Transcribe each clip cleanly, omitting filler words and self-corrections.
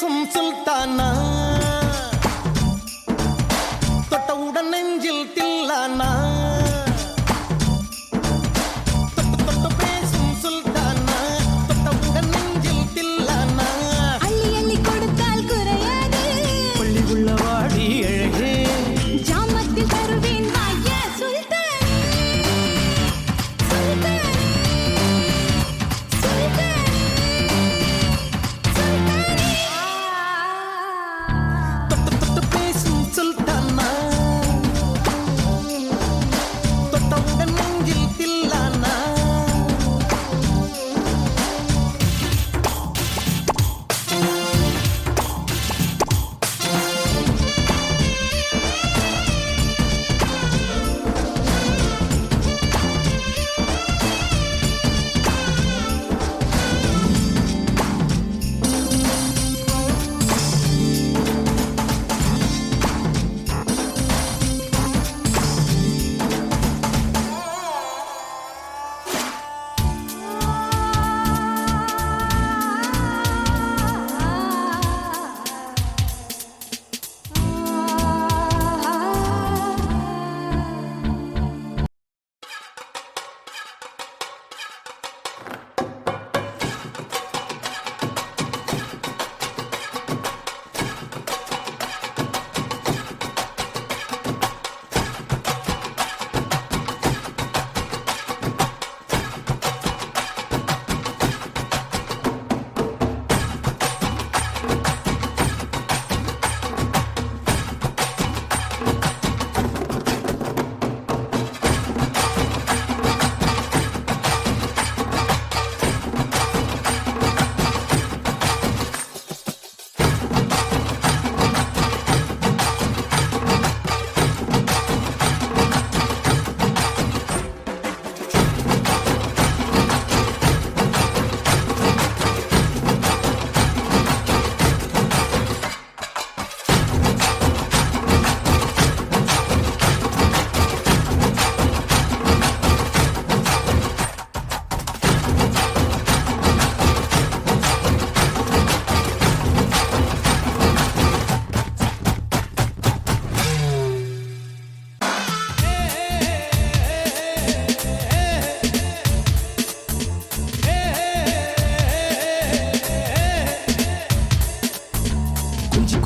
பேசும் சுல்தானா, தொட்டவுடன் நெஞ்சில் தில்லானா, தொட்டு தொட்டு பேசும் சுல்தானா, தொட்டவுடன் நெஞ்சில் தில்லானா, அள்ளி அள்ளி கொடுத்தால் குறையாது, பள்ளி உள்ள வாடி அழகே, ஜாமத்தில் தருவேன் வாயா சுல்தானே, சுல்தானே, சுல்தானே, சுல்தானே. தொட்டு தொட்டு பேசும் சுல்தானா, தொட்டவுடன் நெஞ்சில் தில்லானா.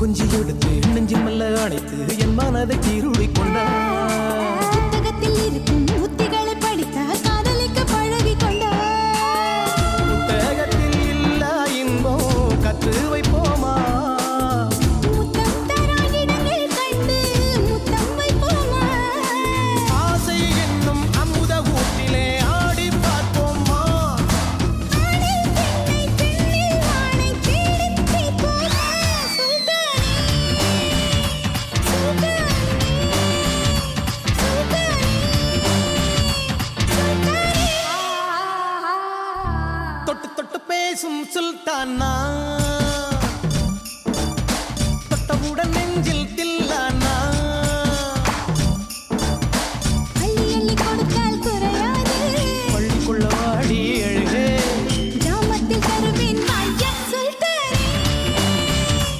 கொஞ்சி எடுத்து நெஞ்சில் மெல்ல அணைத்து என் மனதை கீருளி கொண்டார். புத்தகத்தில் இருக்கும் உத்திகளை படித்தால் காதலிக்க பழகி கொண்டார். புத்தகத்தில் இல்ல இன்பம் கற்று வைப்போமா, முத்தம் தரா இடங்கள் கண்டு முத்தம் வைப்போமா, ஆசை என்னும் அமுத ஊட்டிலே ஆடி பார்ப்போமா, ஆணில் பெண்ணை பெண்ணில் ஆணை தேடித் தீர்ப்போமா. சுல்தானே, சுல்தானே, சுல்தானே, சுல்தானே. தொட்டு தொட்டு பேசும் சுல்தானா,